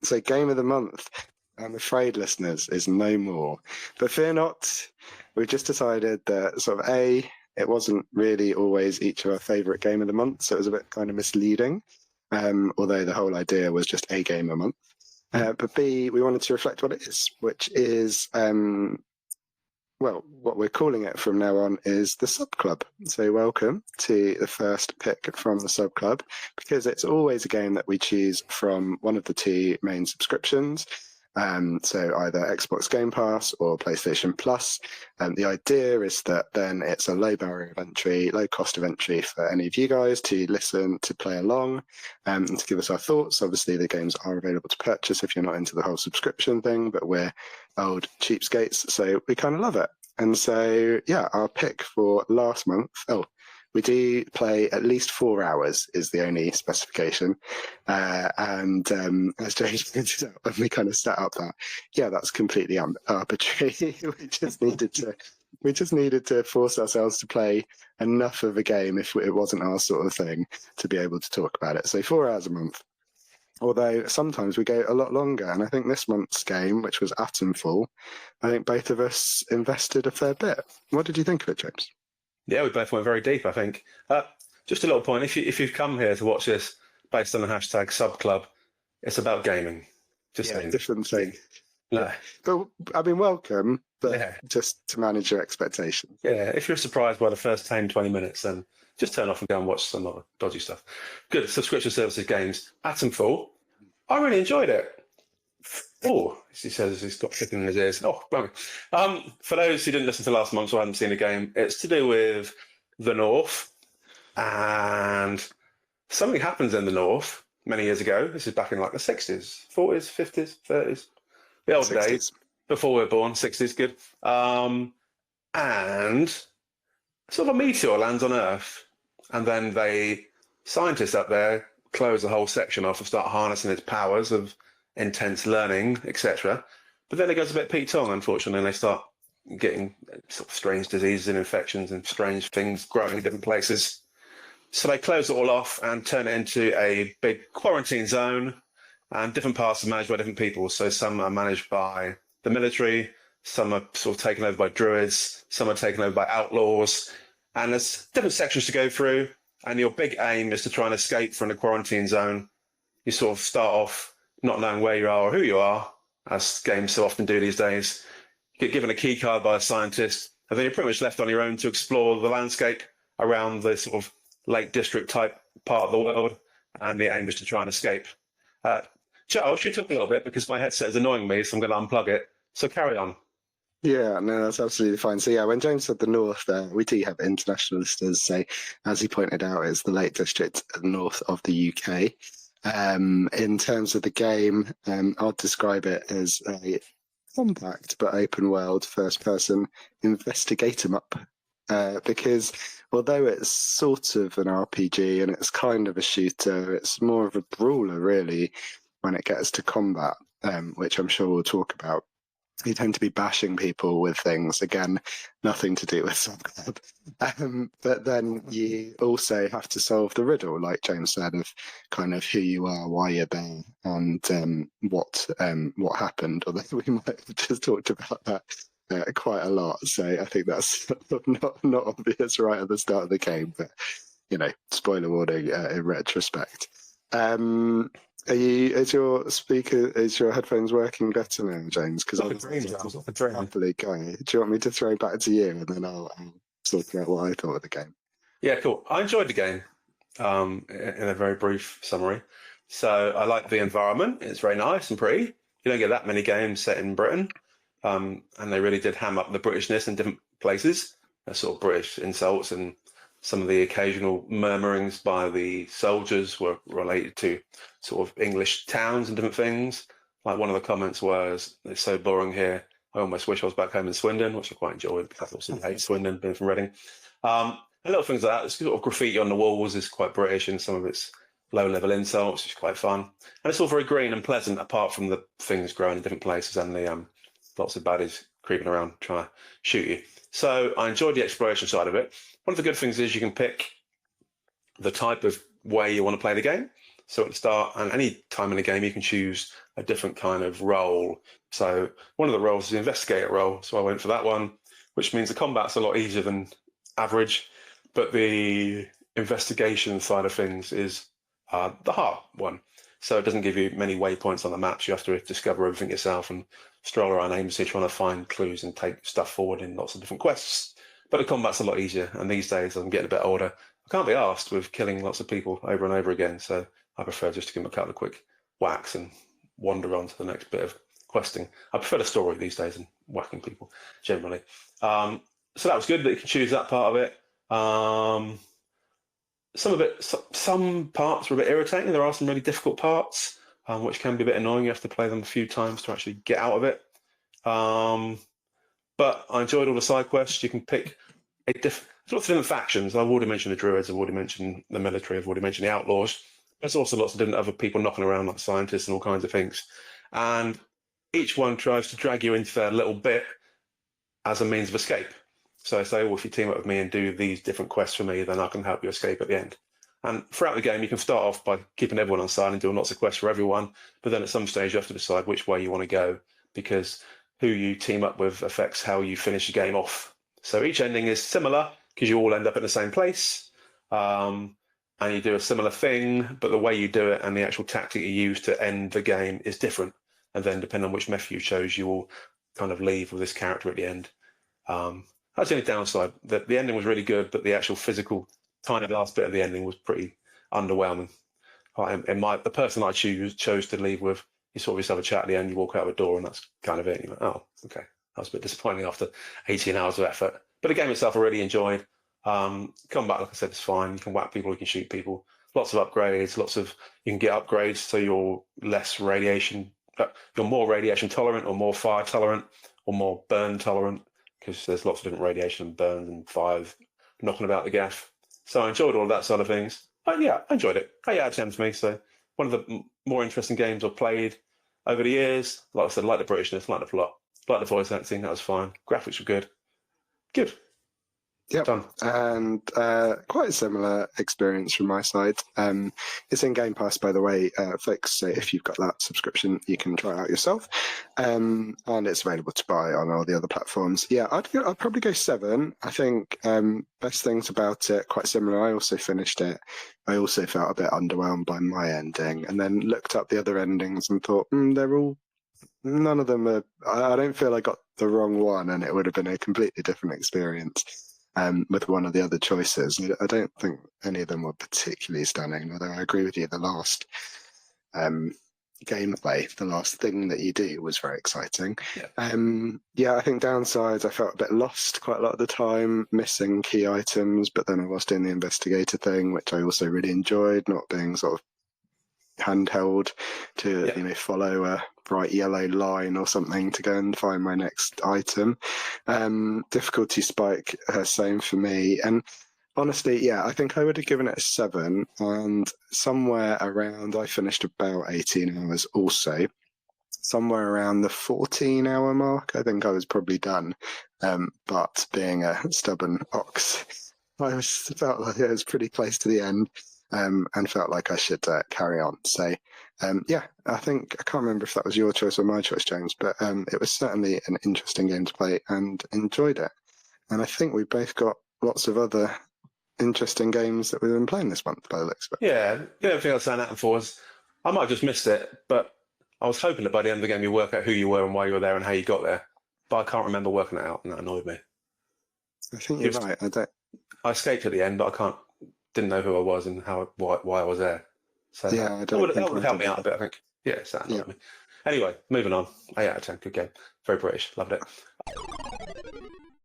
So game of the month, I'm afraid, listeners, is no more. But fear not, we've just decided that sort of it wasn't really always each of our favourite game of the month, so it was a bit kind of misleading. Although the whole idea was just a game a month. But B, we wanted to reflect what it is, which is well, what we're calling it from now on is the Sub Club. So welcome to the first pick from the Sub Club, because it's always a game that we choose from one of the two main subscriptions. So either Xbox Game Pass or PlayStation Plus. The idea is that then it's a low barrier of entry, low cost of entry for any of you guys to listen, to play along, and to give us our thoughts. Obviously, the games are available to purchase if you're not into the whole subscription thing, but we're old cheapskates, so we kind of love it. And so, yeah, our pick for last month, we do play at least 4 hours is the only specification. And as James pointed out, when we kind of set up that, yeah, that's completely arbitrary. we just needed to force ourselves to play enough of a game if it wasn't our sort of thing to be able to talk about it. So 4 hours a month. Although sometimes we go a lot longer. And I think this month's game, which was Atomfall, I think both of us invested a fair bit. What did you think of it, James? Yeah, we both went very deep, I think. Just a little point, if you've come here to watch this based on the hashtag subclub, it's about gaming. Just saying. Different thing. No. Yeah. But I mean, welcome, but just to manage your expectations. Yeah, if you're surprised by the first 10, 20 minutes, then just turn off and go and watch some other dodgy stuff. Good, subscription services games. Atomfall, I really enjoyed it. Oh, he says he's got flipping in his ears. Oh, blimey. For those who didn't listen to last month or hadn't seen the game, it's to do with the North, and something happens in the North many years ago. This is back in like the 60s, 40s, 50s, 30s, the old 60s. Days, before we were born, 60s, good. And sort of a meteor lands on Earth, and then scientists up there close the whole section off and start harnessing its powers of intense learning, etc. But then it goes a bit Pete Tong, unfortunately, and they start getting sort of strange diseases and infections and strange things growing in different places. So they close it all off and turn it into a big quarantine zone, and different parts are managed by different people. So some are managed by the military, some are sort of taken over by druids, some are taken over by outlaws, and there's different sections to go through, and your big aim is to try and escape from the quarantine zone. You sort of start off not knowing where you are or who you are, as games so often do these days. You get given a key card by a scientist, and then you're pretty much left on your own to explore the landscape around the sort of Lake District type part of the world, and the aim is to try and escape. Charles, you took a little bit because my headset is annoying me, so I'm going to unplug it. So carry on. Yeah, no, that's absolutely fine. So yeah, when James said the North there, we do have international listeners. So as he pointed out, it's the Lake District north of the UK. In terms of the game, I'd describe it as a compact but open world first person investigate 'em up. Because although it's sort of an RPG and it's kind of a shooter, it's more of a brawler really when it gets to combat, which I'm sure we'll talk about. You tend to be bashing people with things, again, nothing to do with Subclub. But then you also have to solve the riddle, like James said, of kind of who you are, why you're there, and what happened. Although we might have just talked about that quite a lot, so I think that's not obvious right at the start of the game. But spoiler warning in retrospect. Is your headphones working better now, James? Because I'm happily going. Do you want me to throw back to you, and then I'll sort out what I thought of the game? Yeah, cool. I enjoyed the game. In a very brief summary, so I like the environment. It's very nice and pretty. You don't get that many games set in Britain, and they really did ham up the Britishness in different places. Sort of British insults and some of the occasional murmurings by the soldiers were related to sort of English towns and different things. Like one of the comments was, "It's so boring here. I almost wish I was back home in Swindon," which I quite enjoyed because I also hate Swindon, being from Reading. And little things like that. It's sort of graffiti on the walls is quite British, and some of its low-level insults, which is quite fun. And it's all very green and pleasant, apart from the things growing in different places and the lots of baddies creeping around trying to shoot you. So I enjoyed the exploration side of it. One of the good things is you can pick the type of way you want to play the game. So at the start, and any time in the game, you can choose a different kind of role. So one of the roles is the investigator role. So I went for that one, which means the combat's a lot easier than average, but the investigation side of things is the hard one. So it doesn't give you many waypoints on the maps. You have to discover everything yourself and stroll around aimlessly trying to find clues and take stuff forward in lots of different quests. But the combat's a lot easier. And these days, as I'm getting a bit older, I can't be asked with killing lots of people over and over again. So I prefer just to give them a couple of quick whacks and wander on to the next bit of questing. I prefer the story these days and whacking people generally. So that was good that you can choose that part of it. Some parts were a bit irritating. There are some really difficult parts, which can be a bit annoying. You have to play them a few times to actually get out of it. But I enjoyed all the side quests. You can pick lots of different factions. I've already mentioned the Druids. I've already mentioned the military. I've already mentioned the Outlaws. There's also lots of different other people knocking around, like scientists and all kinds of things. And each one tries to drag you into their little bit as a means of escape. So I say, well, if you team up with me and do these different quests for me, then I can help you escape at the end. And throughout the game, you can start off by keeping everyone on side and doing lots of quests for everyone. But then at some stage, you have to decide which way you want to go, because who you team up with affects how you finish the game off. So each ending is similar because you all end up in the same place. And you do a similar thing, but the way you do it and the actual tactic you use to end the game is different. And then depending on which method you chose, you will kind of leave with this character at the end. That's the only downside. The ending was really good, but the actual physical tiny last bit of the ending was pretty underwhelming. The person I chose to leave with, you sort of just have a chat at the end, you walk out the door, and that's kind of it. And you're like, oh, okay. That was a bit disappointing after 18 hours of effort. But the game itself I really enjoyed. Combat, like I said, is fine. You can whack people, you can shoot people. Lots of upgrades, you can get upgrades so you're more radiation tolerant or more fire tolerant or more burn tolerant, because there's lots of different radiation and burns and fires knocking about the gaff. So I enjoyed all of that side of things. But yeah, I enjoyed it. 8 out of 10 for me. So one of the more interesting games I've played over the years. Like I said, like the Britishness, like the plot, like the voice acting, that was fine. Graphics were good. Good. Yep. Done. And quite a similar experience from my side. It's in Game Pass, by the way, folks. So if you've got that subscription, you can try it out yourself. And it's available to buy on all the other platforms. Yeah, I'd probably go 7. I think best things about it, quite similar. I also finished it. I also felt a bit underwhelmed by my ending, and then looked up the other endings and thought, none of them are. I don't feel I got the wrong one, and it would have been a completely different experience. With one of the other choices. I don't think any of them were particularly stunning, although I agree with you, the last gameplay, the last thing that you do was very exciting. Yeah. I think downsides, I felt a bit lost quite a lot of the time, missing key items, but then I was doing the investigator thing, which I also really enjoyed, not being sort of handheld to follow a bright yellow line or something to go and find my next item. Difficulty spike, same for me. And honestly, I think I would have given it a 7, and somewhere around, I finished about 18 hours also. Somewhere around the 14-hour mark, I think I was probably done. But being a stubborn ox, I felt like it was pretty close to the end. And felt like I should carry on. So, I think, I can't remember if that was your choice or my choice, James, but it was certainly an interesting game to play and enjoyed it. And I think we've both got lots of other interesting games that we've been playing this month, by the looks of it. Yeah, the only thing I was saying Atomfall was I might have just missed it, but I was hoping that by the end of the game you work out who you were and why you were there and how you got there. But I can't remember working it out, and that annoyed me. I think you're right. I escaped at the end, but I didn't know who I was and why I was there. So that would have helped me out a bit, I think. Yeah, so that annoyed me. Anyway, moving on. 8 out of 10, good game. Very British, loved it.